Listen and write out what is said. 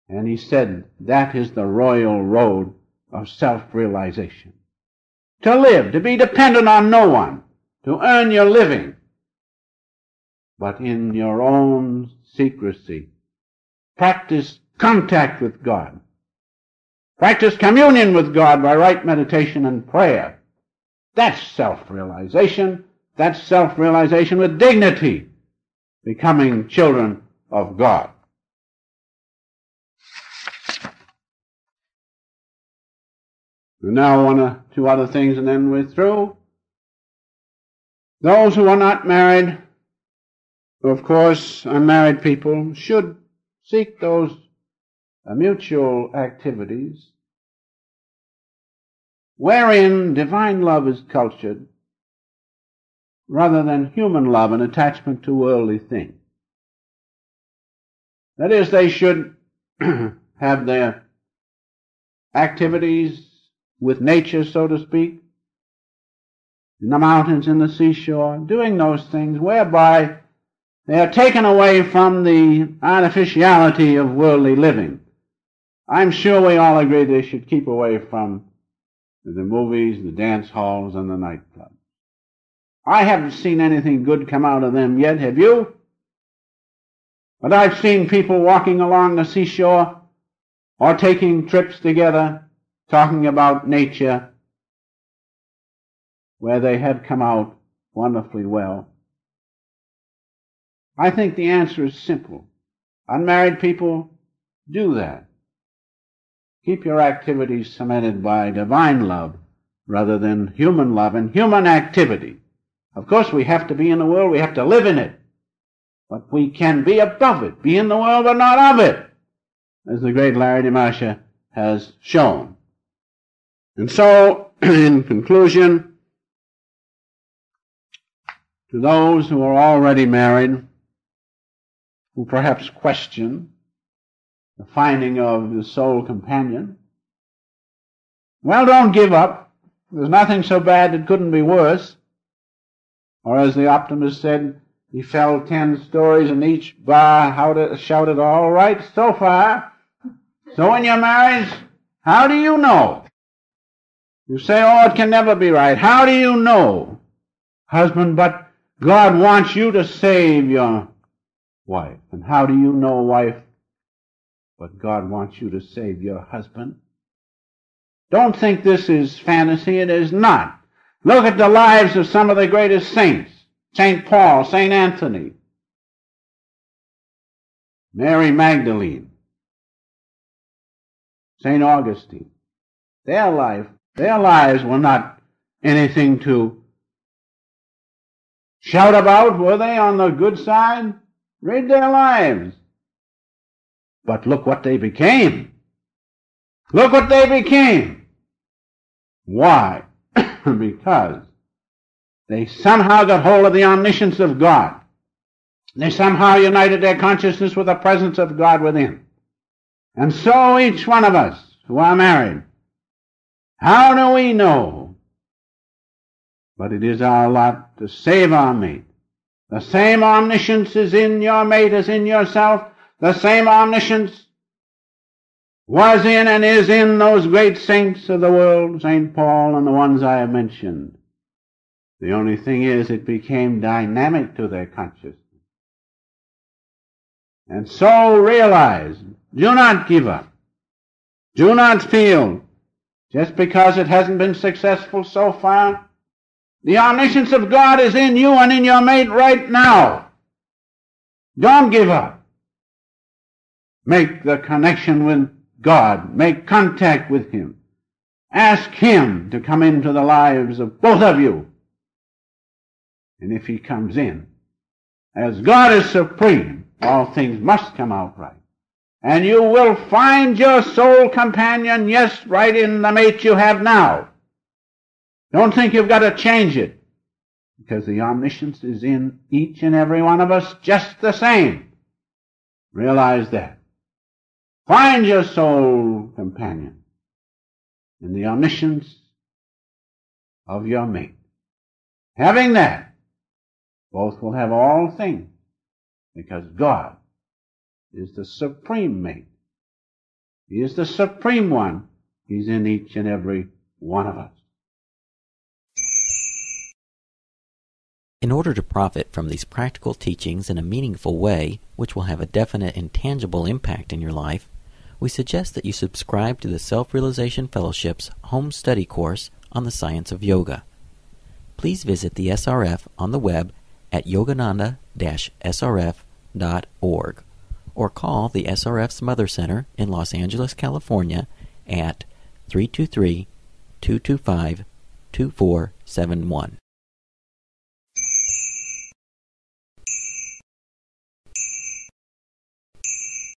And he said that is the royal road of self-realization. To live, to be dependent on no one, to earn your living, but in your own secrecy. Practice contact with God. Practice communion with God by right meditation and prayer. That's self-realization. That's self-realization with dignity, becoming children of God. And now one or two other things and then we're through. Those who are not married, of course, unmarried people, should seek those mutual activities wherein divine love is cultured rather than human love and attachment to worldly things. That is, they should have their activities with nature, so to speak, in the mountains, in the seashore, doing those things whereby they are taken away from the artificiality of worldly living. I'm sure we all agree they should keep away from the movies, the dance halls, and the nightclubs. I haven't seen anything good come out of them yet, have you? But I've seen people walking along the seashore or taking trips together, talking about nature, where they have come out wonderfully well. I think the answer is simple. Unmarried people, do that. Keep your activities cemented by divine love rather than human love and human activity. Of course, we have to be in the world, we have to live in it. But we can be above it, be in the world but not of it, as the great Larry DeMarcia has shown. And so, in conclusion, to those who are already married, who perhaps question the finding of the soul companion, well, don't give up. There's nothing so bad that couldn't be worse. Or as the optimist said, he fell 10 stories and each bar shouted, all right, so far. So in your marriage, how do you know? You say, oh, it can never be right. How do you know, husband? But God wants you to save your wife. And how do you know, wife? But God wants you to save your husband. Don't think this is fantasy. It is not. Look at the lives of some of the greatest saints. St. Paul, St. Anthony, Mary Magdalene, St. Augustine. Their lives were not anything to shout about, were they, on the good side? Read their lives. But look what they became. Look what they became. Why? Because they somehow got hold of the omniscience of God. They somehow united their consciousness with the presence of God within. And so each one of us who are married, how do we know? But it is our lot to save our mate. The same omniscience is in your mate as in yourself. The same omniscience was in and is in those great saints of the world, St. Paul and the ones I have mentioned. The only thing is it became dynamic to their consciousness. And so realize, do not give up. Do not feel, just because it hasn't been successful so far, the omniscience of God is in you and in your mate right now. Don't give up. Make the connection with God. Make contact with Him. Ask Him to come into the lives of both of you. And if He comes in, as God is supreme, all things must come out right. And you will find your soul companion, yes, right in the mate you have now. Don't think you've got to change it, because the omniscience is in each and every one of us just the same. Realize that. Find your soul companion in the omniscience of your mate. Having that, both will have all things, because God is the supreme mate He is the supreme one. He's in each and every one of us. In order to profit from these practical teachings in a meaningful way, which will have a definite and tangible impact in your life, we suggest that you subscribe to the Self-Realization Fellowship's home study course on the science of yoga. Please visit the SRF on the web at yogananda-srf.org or call the SRF's Mother Center in Los Angeles, California at 323-225-2471.